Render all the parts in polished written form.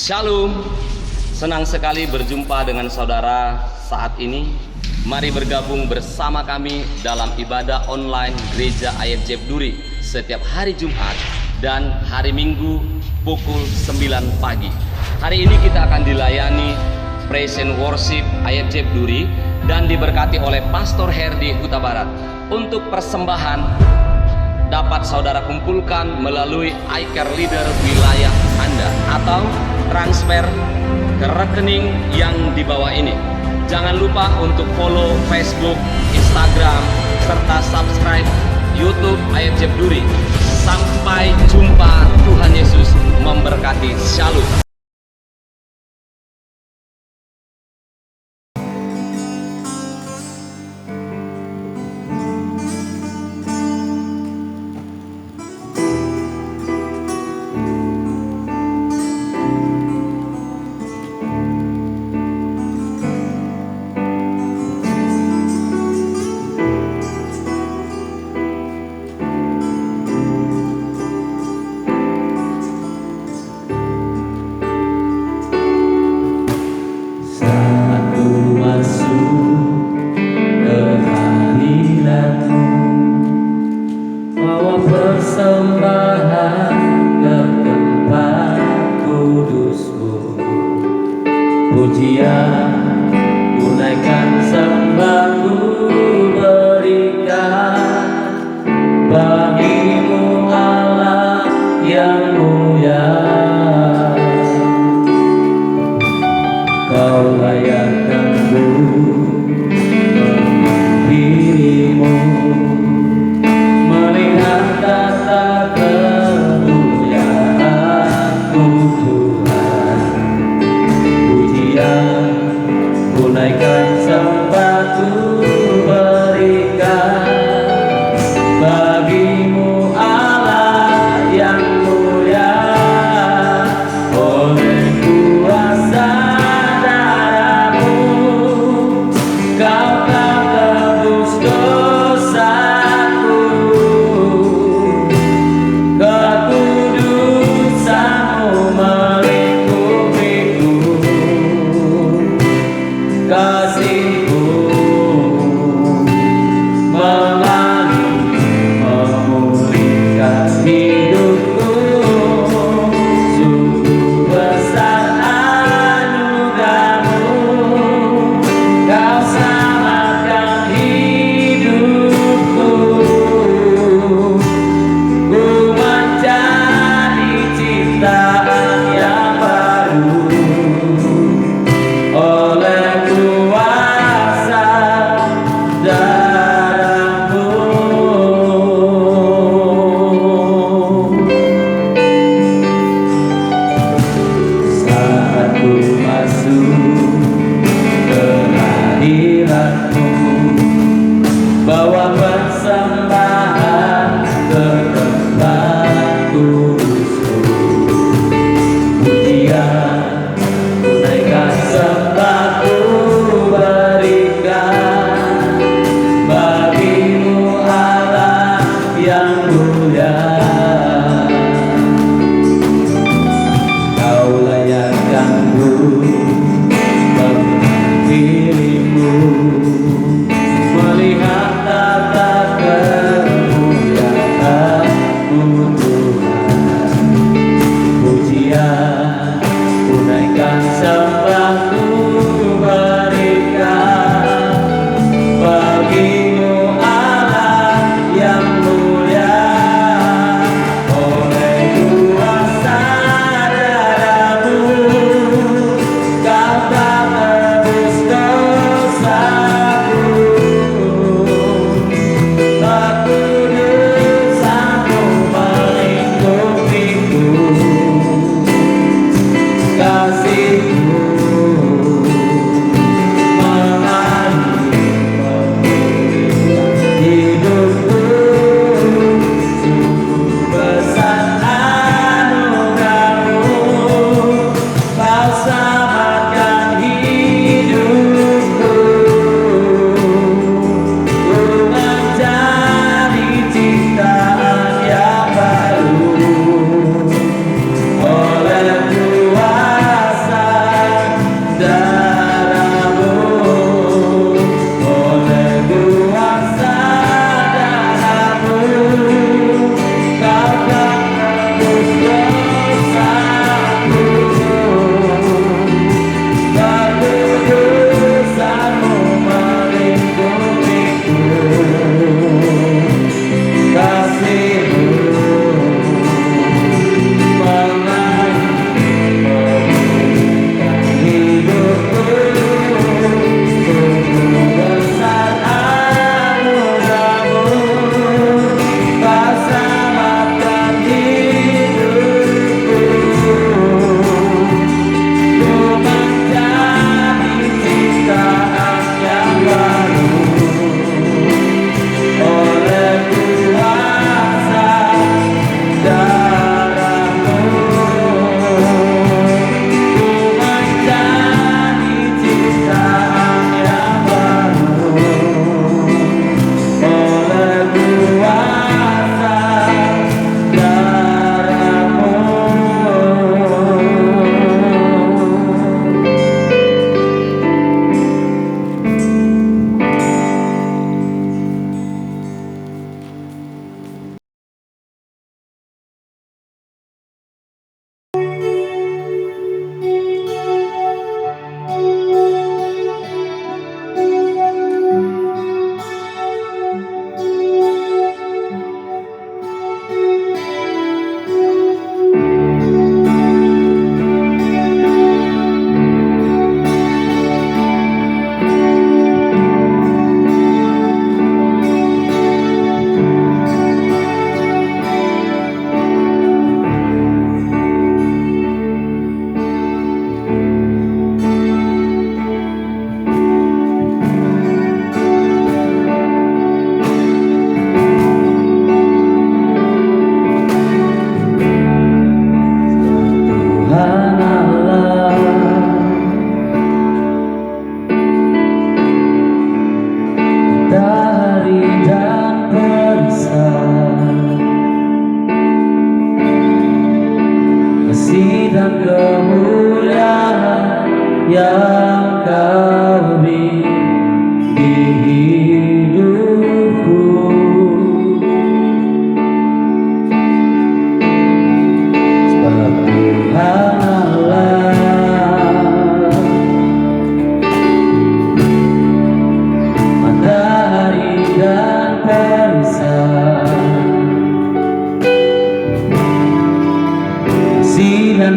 Shalom, senang sekali berjumpa dengan saudara saat ini. Mari bergabung bersama kami dalam ibadah online Gereja IFJ Duri setiap hari Jumat dan hari Minggu pukul 9 pagi. Hari ini kita akan dilayani Praise and Worship IFJ Duri dan diberkati oleh Pastor Herdi Huta Barat. Untuk persembahan dapat saudara kumpulkan melalui iCare Leader wilayah Anda atau transfer ke rekening yang di bawah ini. Jangan lupa untuk follow Facebook, Instagram, serta subscribe YouTube IFJ Duri. Sampai jumpa, Tuhan Yesus memberkati. Shalom.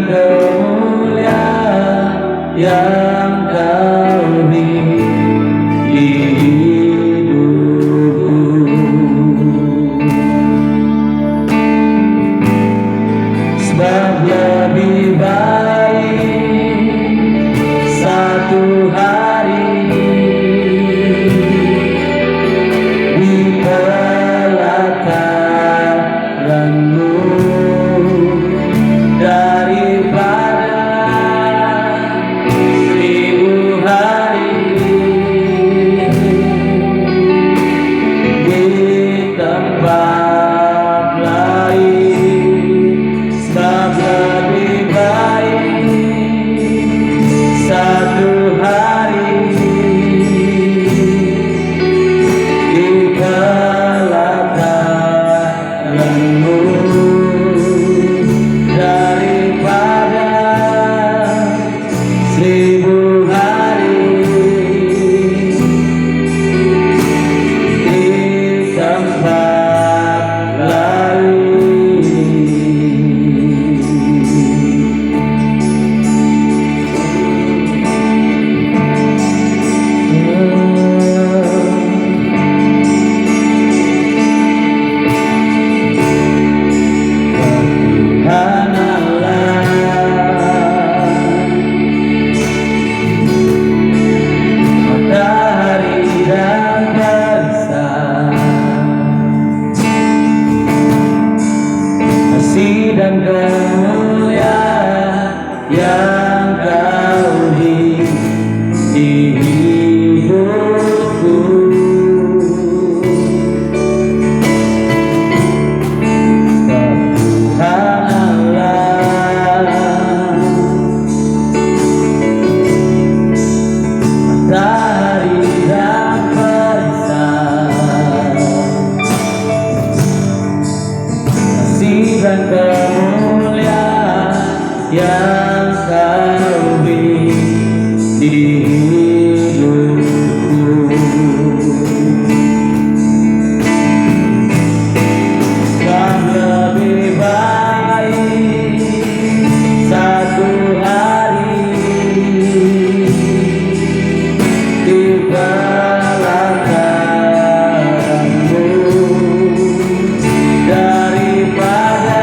kemuliaan yang kau beri di hidupku. Sebab lebih baik satu hari di pelataranmu daripada 1000 hari di tempat lain. Sebab lebih baik satu hari di pelataranmu daripada 1000 hari di tempat lain. Tuhan Allah, matahari dan barisan, kasih dan kemuliaan yang kau beri di hidupku. Tuhan Allah, matahari dan barisan, kasih dan kemuliaan yang kau beri di hidupku. Yang lebih baik satu hari di pelataranmu daripada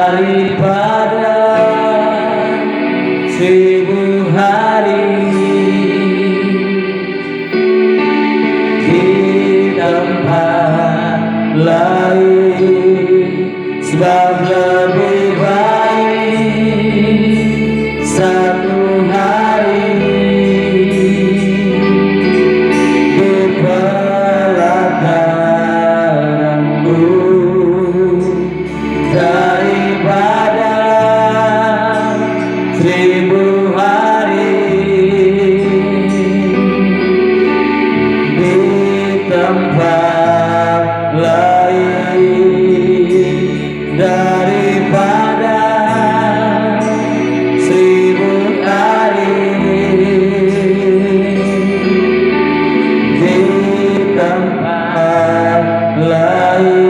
daripada 1000 hari di tempat lain, sebab lebih baik satu hari di pelataranmu daripada 1000 hari di tempat lain, daripada 1000 hari di tempat lain.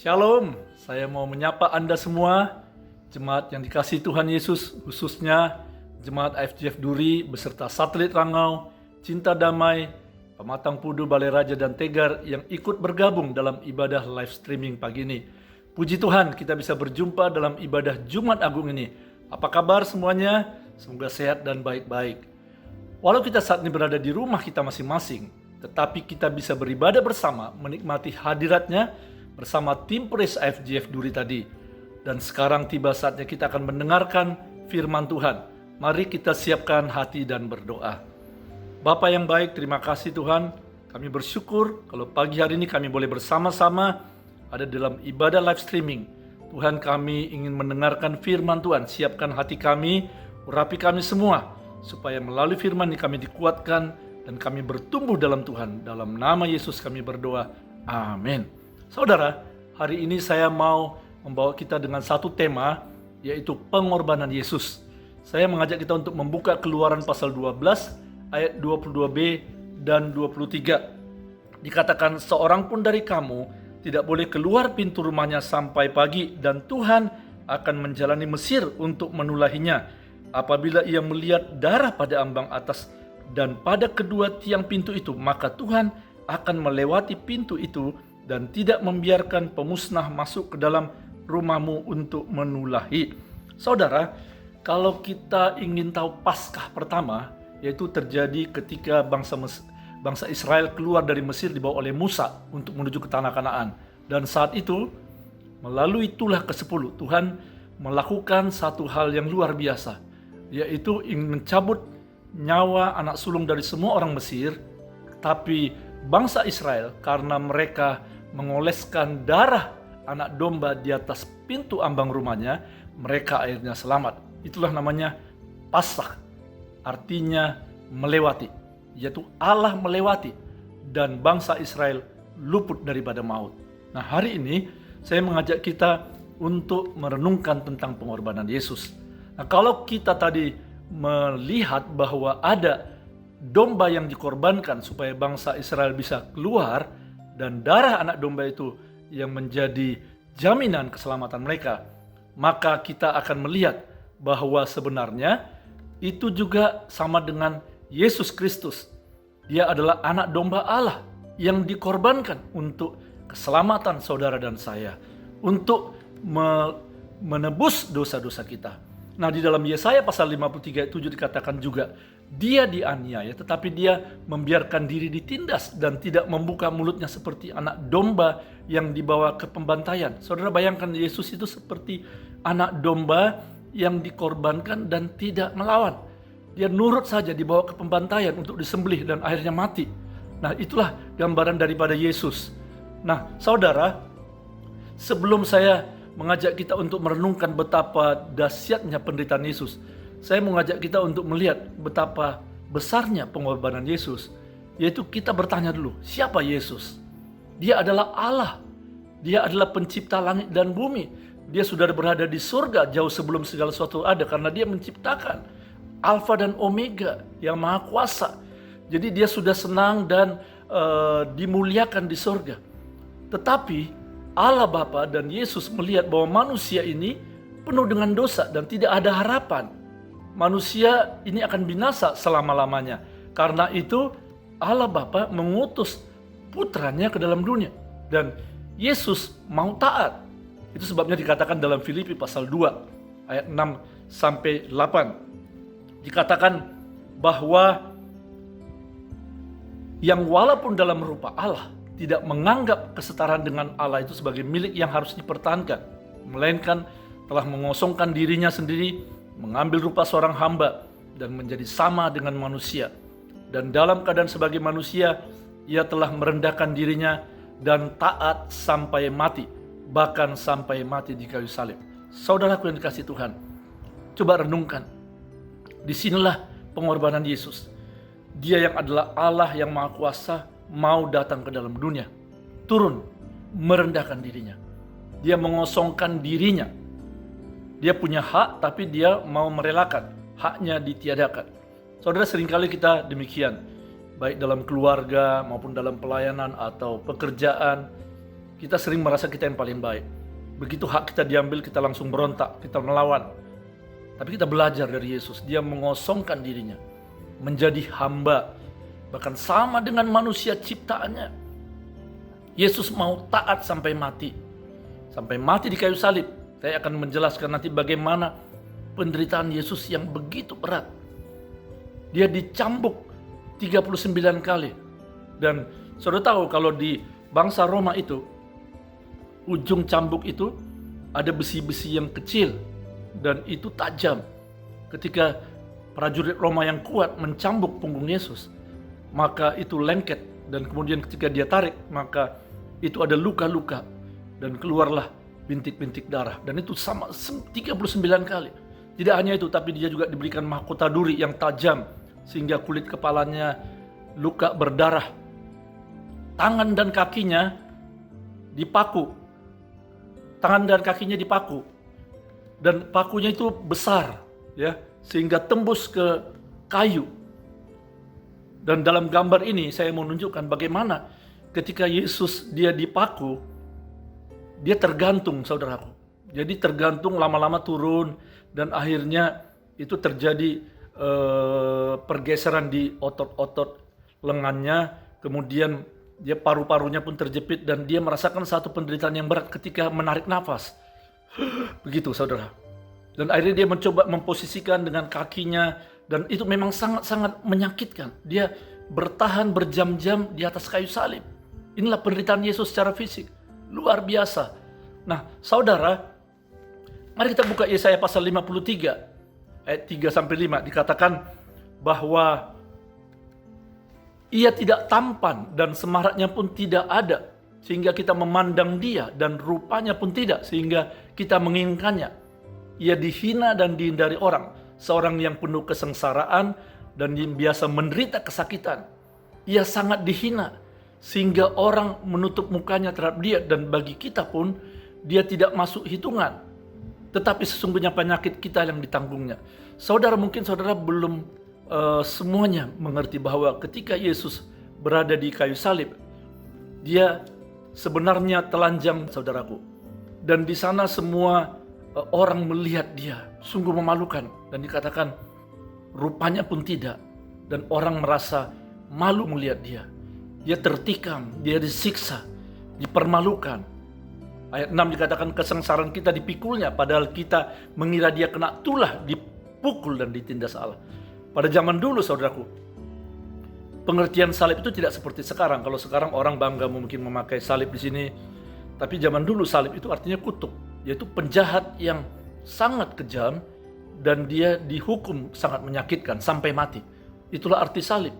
Shalom, saya mau menyapa Anda semua, jemaat yang dikasihi Tuhan Yesus, khususnya jemaat IFJF Duri beserta satelit Rangau, Cinta Damai, Pematang Pudu, Balai Raja dan Tegar yang ikut bergabung dalam ibadah live streaming pagi ini. Puji Tuhan, kita bisa berjumpa dalam ibadah Jumat Agung ini. Apa kabar semuanya? Semoga sehat dan baik-baik. Walau kita saat ini berada di rumah kita masing-masing, tetapi kita bisa beribadah bersama, menikmati hadiratnya bersama tim Praise IFJF Duri tadi. Dan sekarang tiba saatnya kita akan mendengarkan firman Tuhan. Mari kita siapkan hati dan berdoa. Bapa yang baik, terima kasih Tuhan. Kami bersyukur kalau pagi hari ini kami boleh bersama-sama ada dalam ibadah live streaming. Tuhan, kami ingin mendengarkan firman Tuhan. Siapkan hati kami, urapi kami semua, supaya melalui firman ini kami dikuatkan dan kami bertumbuh dalam Tuhan. Dalam nama Yesus kami berdoa. Amin. Saudara, hari ini saya mau membawa kita dengan satu tema, yaitu pengorbanan Yesus. Saya mengajak kita untuk membuka Keluaran pasal 12 ayat 22b dan 23. Dikatakan, seorang pun dari kamu tidak boleh keluar pintu rumahnya sampai pagi, dan Tuhan akan menjalani Mesir untuk menulahinya. Apabila ia melihat darah pada ambang atas dan pada kedua tiang pintu itu, maka Tuhan akan melewati pintu itu dan tidak membiarkan pemusnah masuk ke dalam rumahmu untuk menulahi. Saudara, kalau kita ingin tahu Paskah pertama, yaitu terjadi ketika bangsa Israel keluar dari Mesir dibawa oleh Musa untuk menuju ke tanah Kanaan. Dan saat itu, melalui tulah ke-10, Tuhan melakukan satu hal yang luar biasa, yaitu ingin mencabut nyawa anak sulung dari semua orang Mesir. Tapi bangsa Israel, karena mereka mengoleskan darah anak domba di atas pintu ambang rumahnya, mereka akhirnya selamat. Itulah namanya Paskah, artinya melewati, yaitu Allah melewati dan bangsa Israel luput daripada maut. Nah, hari ini saya mengajak kita untuk merenungkan tentang pengorbanan Yesus. Nah, kalau kita tadi melihat bahwa ada domba yang dikorbankan supaya bangsa Israel bisa keluar, dan darah anak domba itu yang menjadi jaminan keselamatan mereka, maka kita akan melihat bahwa sebenarnya itu juga sama dengan Yesus Kristus. Dia adalah anak domba Allah yang dikorbankan untuk keselamatan saudara dan saya, untuk menebus dosa-dosa kita. Nah, di dalam Yesaya pasal 53 ayat 7 dikatakan juga, dia dianiaya tetapi dia membiarkan diri ditindas dan tidak membuka mulutnya seperti anak domba yang dibawa ke pembantaian. Saudara, bayangkan Yesus itu seperti anak domba yang dikorbankan dan tidak melawan. Dia nurut saja dibawa ke pembantaian untuk disembelih dan akhirnya mati. Nah, itulah gambaran daripada Yesus. Nah, saudara, sebelum saya mengajak kita untuk merenungkan betapa dahsyatnya penderitaan Yesus, saya mengajak kita untuk melihat betapa besarnya pengorbanan Yesus. Yaitu kita bertanya dulu, siapa Yesus? Dia adalah Allah. Dia adalah pencipta langit dan bumi. Dia sudah berada di surga jauh sebelum segala sesuatu ada, karena dia menciptakan Alfa dan Omega yang Maha Kuasa. Jadi dia sudah senang dan dimuliakan di surga. Tetapi Allah Bapa dan Yesus melihat bahwa manusia ini penuh dengan dosa dan tidak ada harapan. Manusia ini akan binasa selama-lamanya. Karena itu Allah Bapa mengutus putranya ke dalam dunia. Dan Yesus mau taat. Itu sebabnya dikatakan dalam Filipi pasal 2 ayat 6 sampai 8. Dikatakan bahwa yang walaupun dalam rupa Allah tidak menganggap kesetaraan dengan Allah itu sebagai milik yang harus dipertahankan, melainkan telah mengosongkan dirinya sendiri, mengambil rupa seorang hamba dan menjadi sama dengan manusia. Dan dalam keadaan sebagai manusia, ia telah merendahkan dirinya dan taat sampai mati, bahkan sampai mati di kayu salib. Saudaraku yang dikasihi Tuhan, coba renungkan. Disinilah pengorbanan Yesus. Dia yang adalah Allah yang Maha Kuasa mau datang ke dalam dunia, turun, merendahkan dirinya. Dia mengosongkan dirinya. Dia punya hak, tapi dia mau merelakan haknya ditiadakan. Saudara, seringkali kita demikian, baik dalam keluarga maupun dalam pelayanan atau pekerjaan. Kita sering merasa kita yang paling baik. Begitu hak kita diambil, kita langsung berontak, kita melawan. Tapi kita belajar dari Yesus. Dia mengosongkan dirinya, menjadi hamba, bahkan sama dengan manusia ciptaannya. Yesus mau taat sampai mati di kayu salib. Saya akan menjelaskan nanti bagaimana penderitaan Yesus yang begitu berat. Dia dicambuk 39 kali. Dan saudara tahu kalau di bangsa Roma itu, ujung cambuk itu ada besi-besi yang kecil dan itu tajam. Ketika prajurit Roma yang kuat mencambuk punggung Yesus, maka itu lengket, dan kemudian ketika dia tarik, maka itu ada luka-luka dan keluarlah bintik-bintik darah. Dan itu sama 39 kali. Tidak hanya itu, tapi dia juga diberikan mahkota duri yang tajam sehingga kulit kepalanya luka berdarah. Tangan dan kakinya dipaku. Dan pakunya itu besar, ya, sehingga tembus ke kayu. Dan dalam gambar ini saya mau menunjukkan bagaimana ketika Yesus dia dipaku, dia tergantung, saudaraku. Jadi tergantung, lama-lama turun, dan akhirnya itu terjadi pergeseran di otot-otot lengannya, kemudian dia paru-parunya pun terjepit dan dia merasakan satu penderitaan yang berat ketika menarik nafas. Begitu, saudara. Dan akhirnya dia mencoba memposisikan dengan kakinya, dan itu memang sangat-sangat menyakitkan. Dia bertahan berjam-jam di atas kayu salib. Inilah penderitaan Yesus secara fisik. Luar biasa. Nah, saudara, mari kita buka Yesaya pasal 53 ayat 3-5. Dikatakan bahwa ia tidak tampan dan semaraknya pun tidak ada, sehingga kita memandang dia, dan rupanya pun tidak, sehingga kita menginginkannya. Ia dihina dan dihindari orang, seorang yang penuh kesengsaraan dan yang biasa menderita kesakitan. Ia sangat dihina, sehingga orang menutup mukanya terhadap dia, dan bagi kita pun dia tidak masuk hitungan. Tetapi sesungguhnya penyakit kita yang ditanggungnya. Saudara, mungkin saudara belum semuanya mengerti bahwa ketika Yesus berada di kayu salib, dia sebenarnya telanjang, saudaraku. Dan di sana semua orang melihat dia sungguh memalukan, dan dikatakan rupanya pun tidak, dan orang merasa malu melihat dia. Dia tertikam, dia disiksa, dipermalukan. Ayat 6 dikatakan kesengsaraan kita dipikulnya, padahal kita mengira dia kena tulah, dipukul dan ditindas Allah. Pada zaman dulu, saudaraku, pengertian salib itu tidak seperti sekarang. Kalau sekarang orang bangga mungkin memakai salib di sini, tapi zaman dulu salib itu artinya kutuk, yaitu penjahat yang sangat kejam dan dia dihukum sangat menyakitkan sampai mati. Itulah arti salib.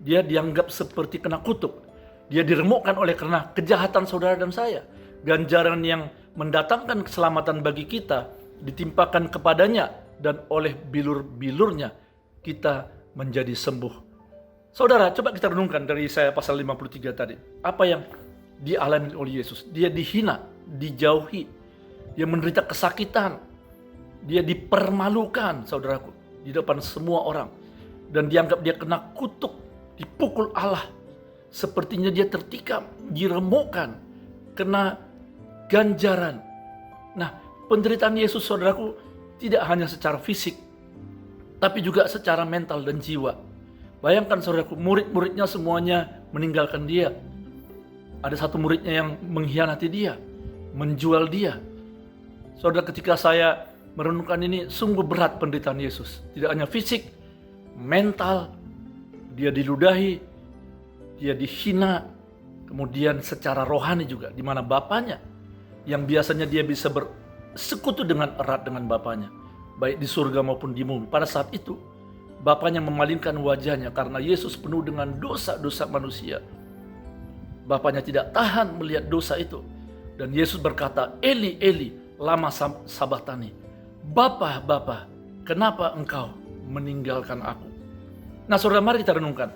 Dia dianggap seperti kena kutuk. Dia diremukkan oleh karena kejahatan saudara dan saya. Ganjaran yang mendatangkan keselamatan bagi kita ditimpakan kepadanya, dan oleh bilur-bilurnya kita menjadi sembuh. Saudara, coba kita renungkan dari Yesaya pasal 53 tadi. Apa yang dialami oleh Yesus? Dia dihina, dijauhi. dia menderita kesakitan, dia dipermalukan, saudaraku, di depan semua orang. Dan dianggap dia kena kutuk, dipukul Allah. Sepertinya dia tertikam, diremukkan, kena ganjaran. Nah, penderitaan Yesus, saudaraku, tidak hanya secara fisik, tapi juga secara mental dan jiwa. Bayangkan, saudaraku, murid-muridnya semuanya meninggalkan dia. Ada satu muridnya yang mengkhianati dia, menjual dia. Saudara, ketika saya merenungkan ini, sungguh berat penderitaan Yesus. Tidak hanya fisik, mental, dia diludahi, dia dihina, kemudian secara rohani juga, di mana Bapaknya yang biasanya dia bisa bersekutu dengan erat dengan Bapaknya, baik di surga maupun di bumi. Pada saat itu, Bapaknya memalingkan wajahnya karena Yesus penuh dengan dosa-dosa manusia. Bapaknya tidak tahan melihat dosa itu. Dan Yesus berkata, Eli, Eli, lama sabatani. Bapa, Bapa, kenapa engkau meninggalkan aku? Nah, saudara, mari kita renungkan.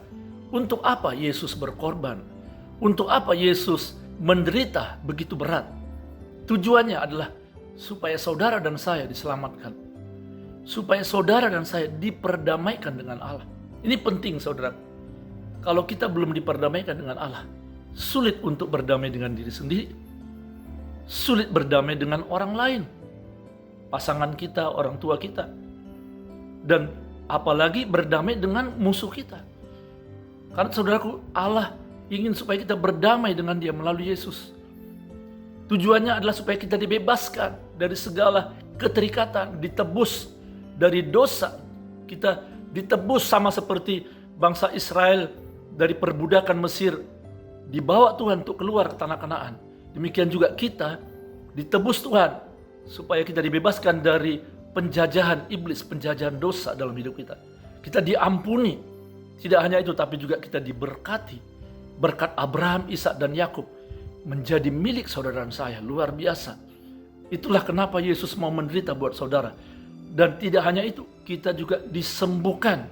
Untuk apa Yesus berkorban? Untuk apa Yesus menderita begitu berat? Tujuannya adalah supaya saudara dan saya diselamatkan. Supaya saudara dan saya diperdamaikan dengan Allah. Ini penting, saudara. Kalau kita belum diperdamaikan dengan Allah, sulit untuk berdamai dengan diri sendiri. Sulit berdamai dengan orang lain. Pasangan kita, orang tua kita. Dan apalagi berdamai dengan musuh kita. Karena saudaraku, Allah ingin supaya kita berdamai dengan Dia melalui Yesus. Tujuannya adalah supaya kita dibebaskan dari segala keterikatan, ditebus dari dosa. Kita ditebus sama seperti bangsa Israel dari perbudakan Mesir, dibawa Tuhan untuk keluar ke tanah Kanaan. Demikian juga kita ditebus Tuhan supaya kita dibebaskan dari penjajahan iblis, penjajahan dosa dalam hidup kita. Kita diampuni. Tidak hanya itu, tapi juga kita diberkati. Berkat Abraham, Ishak, dan Yakub menjadi milik saudara dan saya. Luar biasa. Itulah kenapa Yesus mau menderita buat saudara. Dan tidak hanya itu, kita juga disembuhkan.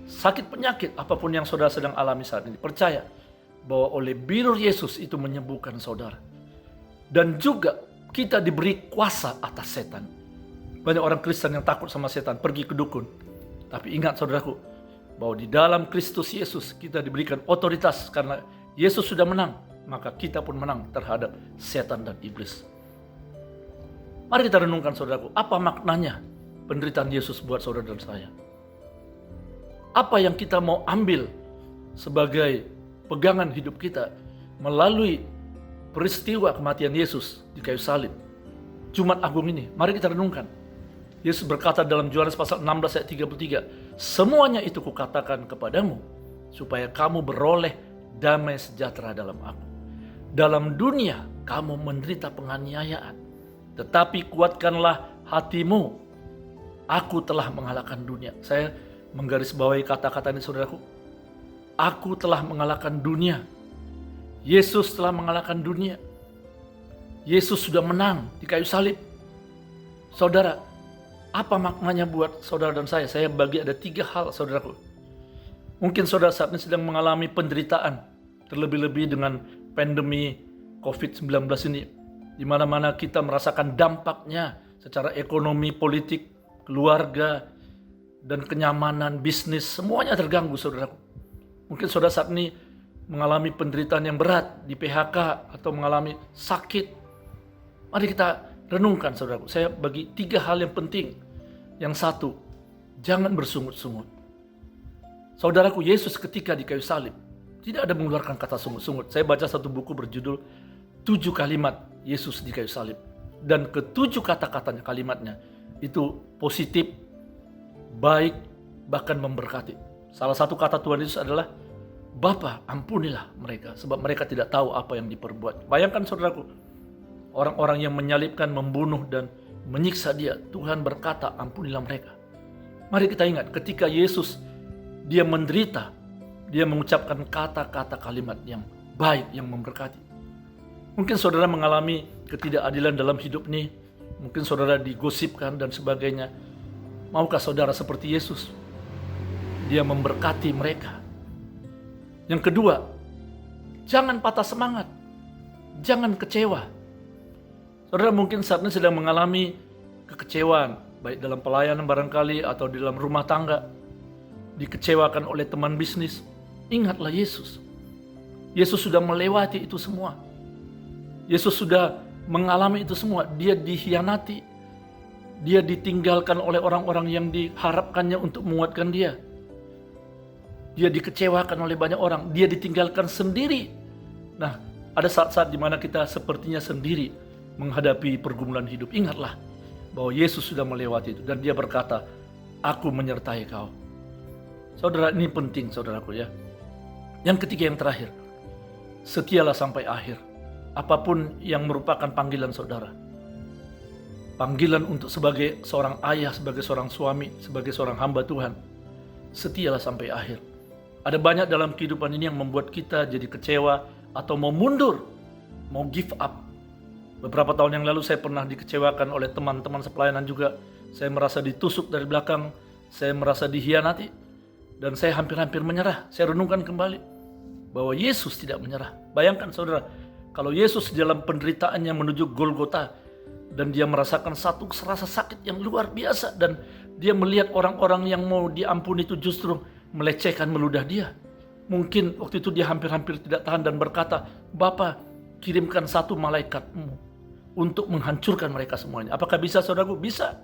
Sakit penyakit apapun yang saudara sedang alami saat ini, percaya bahwa oleh bilur Yesus itu menyembuhkan saudara. Dan juga kita diberi kuasa atas setan. Banyak orang Kristen yang takut sama setan, pergi ke dukun. Tapi ingat, saudaraku, bahwa di dalam Kristus Yesus kita diberikan otoritas karena Yesus sudah menang, maka kita pun menang terhadap setan dan iblis. Mari kita renungkan, saudaraku, apa maknanya penderitaan Yesus buat saudara dan saya? Apa yang kita mau ambil sebagai pegangan hidup kita melalui peristiwa kematian Yesus di kayu salib, Jumat Agung ini? Mari kita renungkan. Yesus berkata dalam Yohanes pasal 16 ayat 33, semuanya itu kukatakan kepadamu, supaya kamu beroleh damai sejahtera dalam aku. Dalam dunia kamu menderita penganiayaan, tetapi kuatkanlah hatimu. Aku telah mengalahkan dunia. Saya menggarisbawahi kata-kata ini, saudaraku. Aku telah mengalahkan dunia. Yesus telah mengalahkan dunia. Yesus sudah menang di kayu salib. Saudara, apa maknanya buat saudara dan saya? Saya bagi ada 3 hal, saudaraku. Mungkin saudara saat ini sedang mengalami penderitaan, terlebih-lebih dengan pandemi COVID-19 ini, di mana-mana kita merasakan dampaknya secara ekonomi, politik, keluarga, dan kenyamanan, bisnis, semuanya terganggu, saudaraku. Mungkin saudara saat ini mengalami penderitaan yang berat, di PHK, atau mengalami sakit. Mari kita renungkan, saudaraku. Saya bagi 3 hal yang penting. Yang satu, jangan bersungut-sungut. Saudaraku, Yesus ketika di kayu salib tidak ada mengeluarkan kata sungut-sungut. Saya baca satu buku berjudul 7 kalimat Yesus di kayu salib. Dan ke-7 kata-katanya, kalimatnya itu positif, baik, bahkan memberkati. Salah satu kata Tuhan Yesus adalah, Bapa, ampunilah mereka, sebab mereka tidak tahu apa yang diperbuat. Bayangkan, saudaraku, orang-orang yang menyalibkan, membunuh, dan menyiksa dia, Tuhan berkata, ampunilah mereka. Mari kita ingat, ketika Yesus, dia menderita, dia mengucapkan kata-kata kalimat yang baik, yang memberkati. Mungkin saudara mengalami ketidakadilan dalam hidup ini, mungkin saudara digosipkan dan sebagainya. Maukah saudara seperti Yesus? Dia memberkati mereka. Yang kedua, jangan patah semangat, jangan kecewa. Saudara mungkin saat ini sedang mengalami kekecewaan, baik dalam pelayanan barangkali atau di dalam rumah tangga, dikecewakan oleh teman bisnis. Ingatlah Yesus. Yesus sudah melewati itu semua. Yesus sudah mengalami itu semua. Dia dikhianati. Dia ditinggalkan oleh orang-orang yang diharapkannya untuk menguatkan dia. Dia dikecewakan oleh banyak orang. Dia ditinggalkan sendiri. Nah, ada saat-saat di mana kita sepertinya sendiri menghadapi pergumulan hidup. Ingatlah bahwa Yesus sudah melewati itu. Dan dia berkata, aku menyertai kau. Saudara, ini penting saudaraku ya. Yang ketiga, yang terakhir. Setialah sampai akhir. Apapun yang merupakan panggilan saudara. Panggilan untuk sebagai seorang ayah, sebagai seorang suami, sebagai seorang hamba Tuhan. Setialah sampai akhir. Ada banyak dalam kehidupan ini yang membuat kita jadi kecewa atau mau mundur, mau give up. Beberapa tahun yang lalu saya pernah dikecewakan oleh teman-teman sepelayanan juga. Saya merasa ditusuk dari belakang, saya merasa dikhianati, dan saya hampir-hampir menyerah. Saya renungkan kembali bahwa Yesus tidak menyerah. Bayangkan saudara, kalau Yesus dalam penderitaannya menuju Golgota, dan dia merasakan satu rasa sakit yang luar biasa, dan dia melihat orang-orang yang mau diampuni itu justru melecehkan, meludah dia. Mungkin waktu itu dia hampir-hampir tidak tahan dan berkata, Bapa, kirimkan satu malaikatmu untuk menghancurkan mereka semuanya. Apakah bisa saudaraku? Bisa.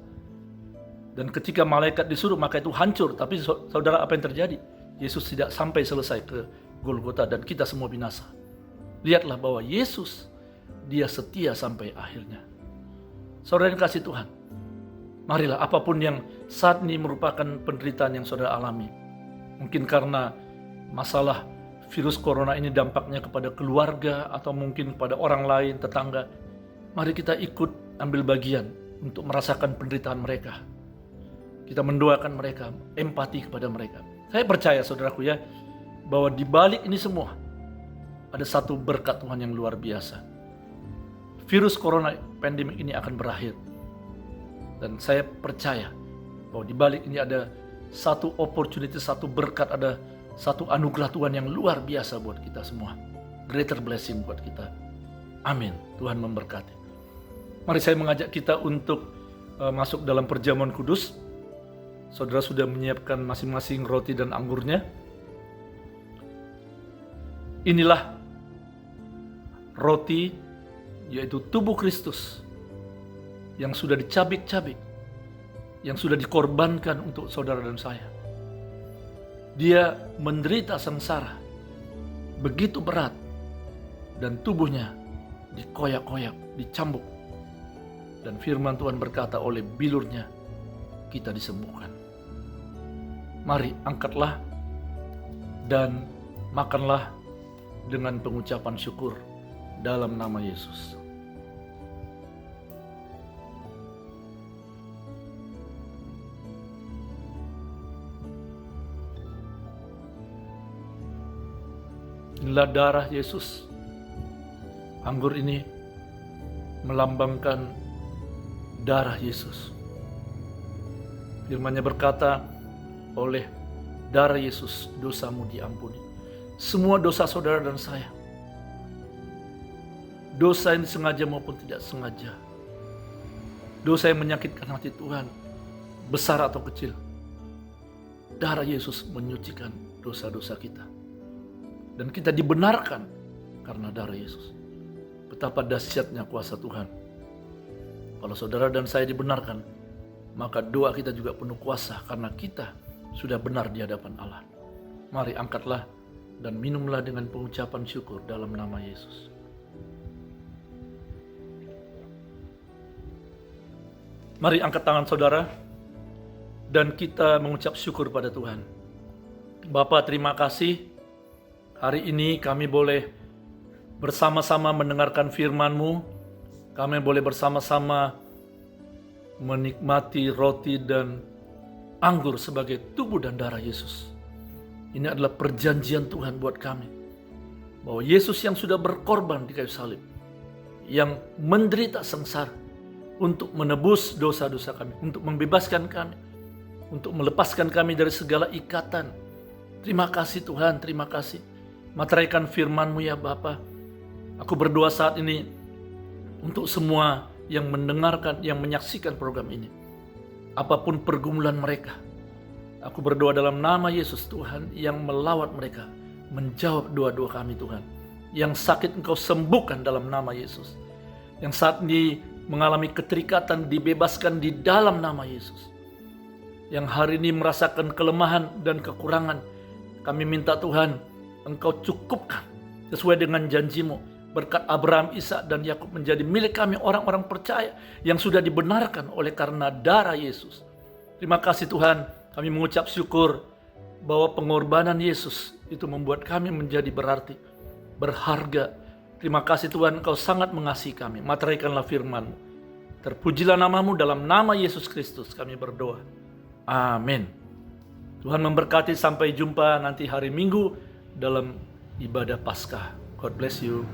Dan ketika malaikat disuruh maka itu hancur. Tapi saudara, apa yang terjadi? Yesus tidak sampai selesai ke Golgota dan kita semua binasa. Lihatlah bahwa Yesus, dia setia sampai akhirnya. Saudara yang kasih Tuhan, marilah apapun yang saat ini merupakan penderitaan yang saudara alami. Mungkin karena masalah virus corona ini dampaknya kepada keluarga atau mungkin kepada orang lain, tetangga. Mari kita ikut ambil bagian untuk merasakan penderitaan mereka. Kita mendoakan mereka, empati kepada mereka. Saya percaya saudaraku ya, bahwa di balik ini semua ada satu berkat Tuhan yang luar biasa. Virus corona pandemik ini akan berakhir. Dan saya percaya bahwa di balik ini ada satu opportunity, satu berkat, ada satu anugerah Tuhan yang luar biasa buat kita semua. Greater blessing buat kita. Amin. Tuhan memberkati. Mari saya mengajak kita untuk masuk dalam perjamuan kudus. Saudara sudah menyiapkan masing-masing roti dan anggurnya. Inilah roti, yaitu tubuh Kristus yang sudah dicabik-cabik, yang sudah dikorbankan untuk saudara dan saya. Dia menderita sengsara begitu berat dan tubuhnya dikoyak-koyak, dicambuk. Dan firman Tuhan berkata, oleh bilurnya kita disembuhkan. Mari angkatlah dan makanlah dengan pengucapan syukur dalam nama Yesus. Inilah darah Yesus. Anggur ini melambangkan darah Yesus. Firman-Nya berkata, oleh darah Yesus dosamu diampuni. Semua dosa saudara dan saya, dosa yang sengaja maupun tidak sengaja, dosa yang menyakitkan hati Tuhan, besar atau kecil, darah Yesus menyucikan dosa-dosa kita. Dan kita dibenarkan karena darah Yesus. Betapa dahsyatnya kuasa Tuhan. Kalau saudara dan saya dibenarkan, maka doa kita juga penuh kuasa karena kita sudah benar di hadapan Allah. Mari angkatlah dan minumlah dengan pengucapan syukur dalam nama Yesus. Mari angkat tangan saudara dan kita mengucap syukur pada Tuhan. Bapa, terima kasih. Hari ini kami boleh bersama-sama mendengarkan firman-Mu. Kami boleh bersama-sama menikmati roti dan anggur sebagai tubuh dan darah Yesus. Ini adalah perjanjian Tuhan buat kami. Bahwa Yesus yang sudah berkorban di kayu salib, yang menderita sengsara untuk menebus dosa-dosa kami, untuk membebaskan kami, untuk melepaskan kami dari segala ikatan. Terima kasih Tuhan, terima kasih. Materaikan firman-Mu ya Bapa. Aku berdoa saat ini untuk semua yang mendengarkan, yang menyaksikan program ini. Apapun pergumulan mereka, aku berdoa dalam nama Yesus Tuhan yang melawat mereka, menjawab doa-doa kami Tuhan. Yang sakit Engkau sembuhkan dalam nama Yesus. Yang saat ini mengalami keterikatan dibebaskan di dalam nama Yesus. Yang hari ini merasakan kelemahan dan kekurangan, kami minta Tuhan Engkau cukupkan sesuai dengan janji-Mu. Berkat Abraham, Ishak dan Yakub menjadi milik kami orang-orang percaya yang sudah dibenarkan oleh karena darah Yesus. Terima kasih Tuhan, kami mengucap syukur bahwa pengorbanan Yesus itu membuat kami menjadi berarti, berharga. Terima kasih Tuhan, Engkau sangat mengasihi kami. Materaikanlah firman-Mu. Terpujilah nama-Mu, dalam nama Yesus Kristus kami berdoa. Amin. Tuhan memberkati, sampai jumpa nanti hari Minggu dalam ibadah Paskah. God bless you.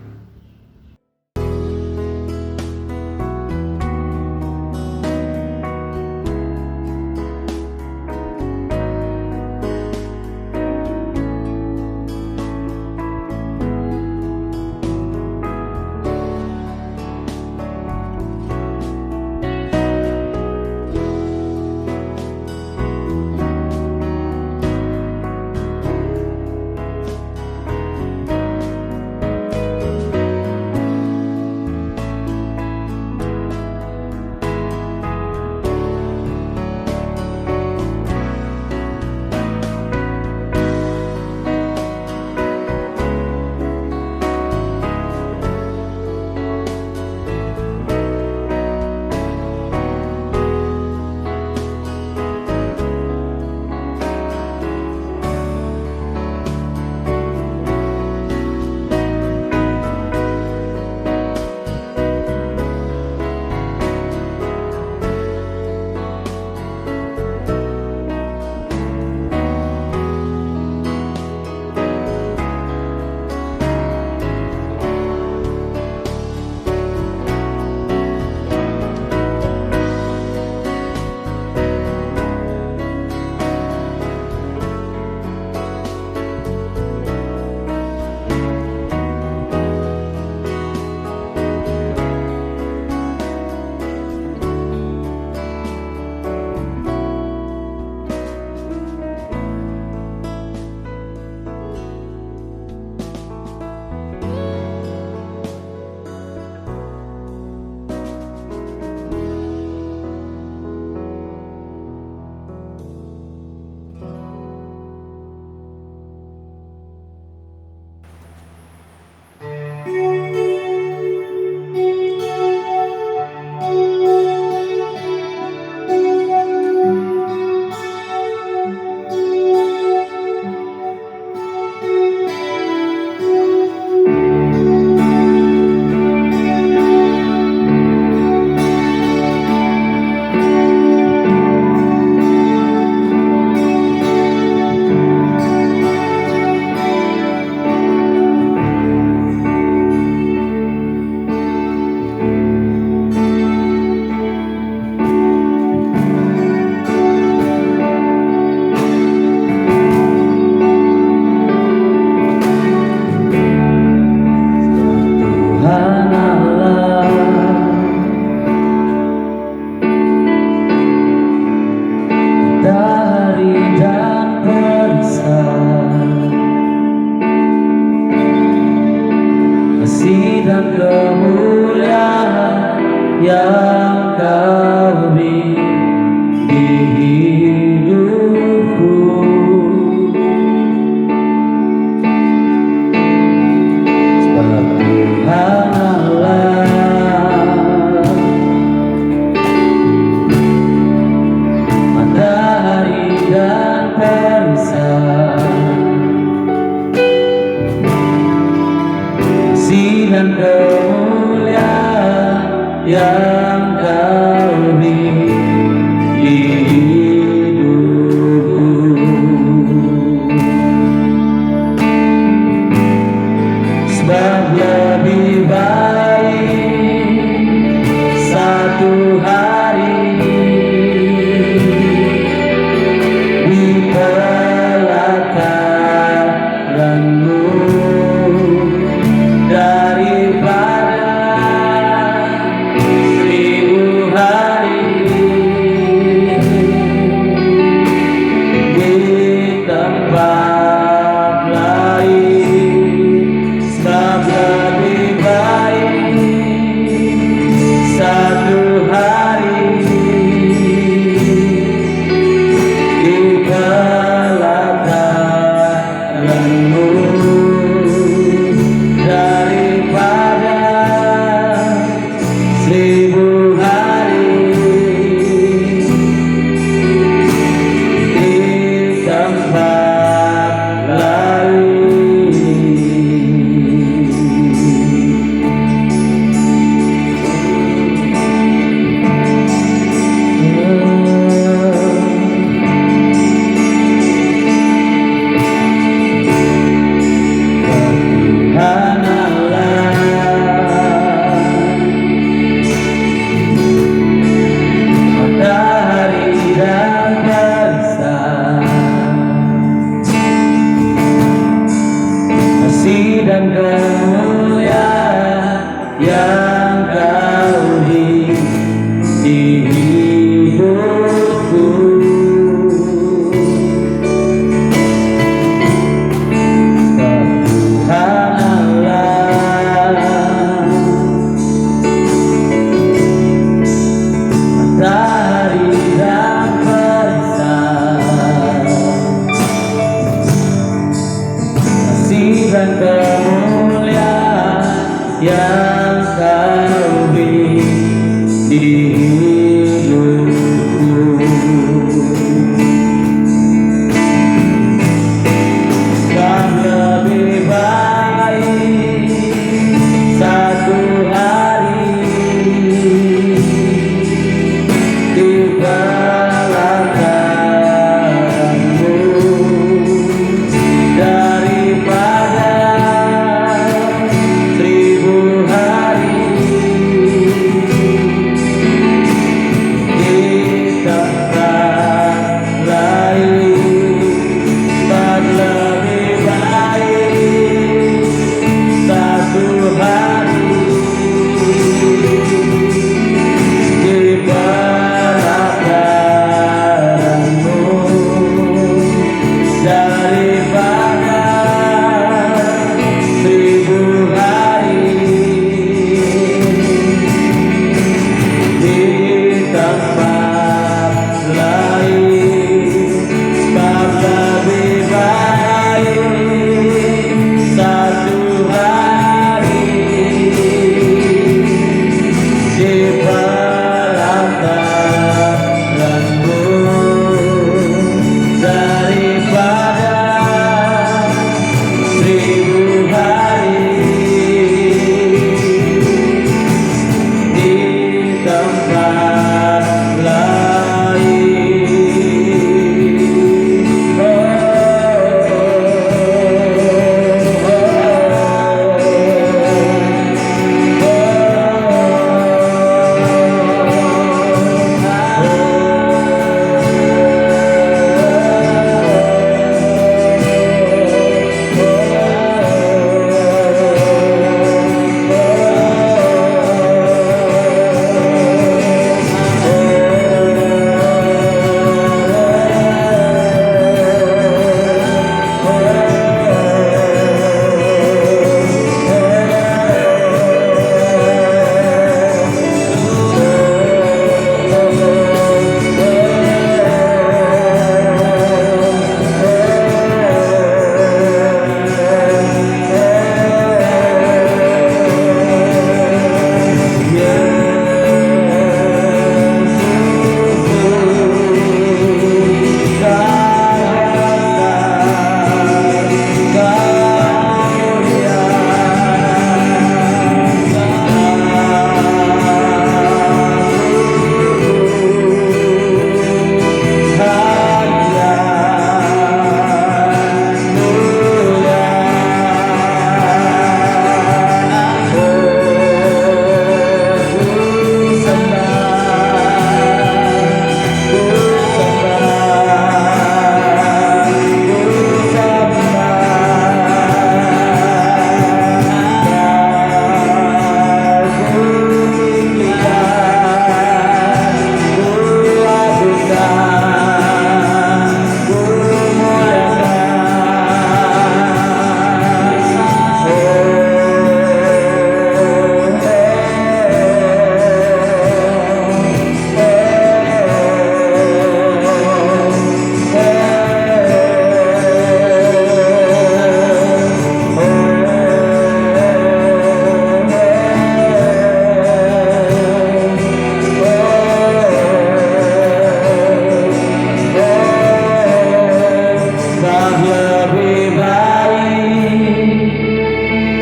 lebih baik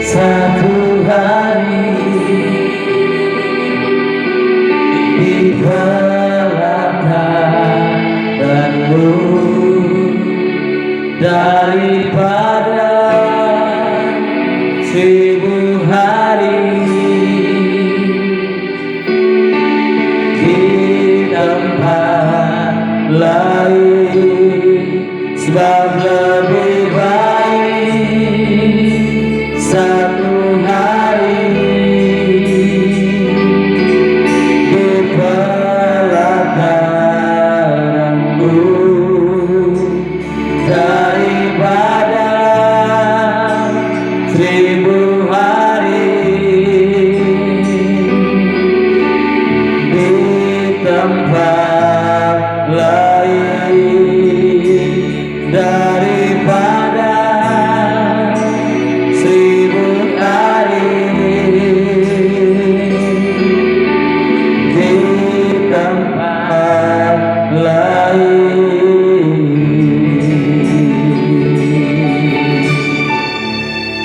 satu hari di belakangmu daripada 1000 hari di tempat lain, sebab lebih baik satu hari di belakangmu daripada 1000 hari di tempat lain.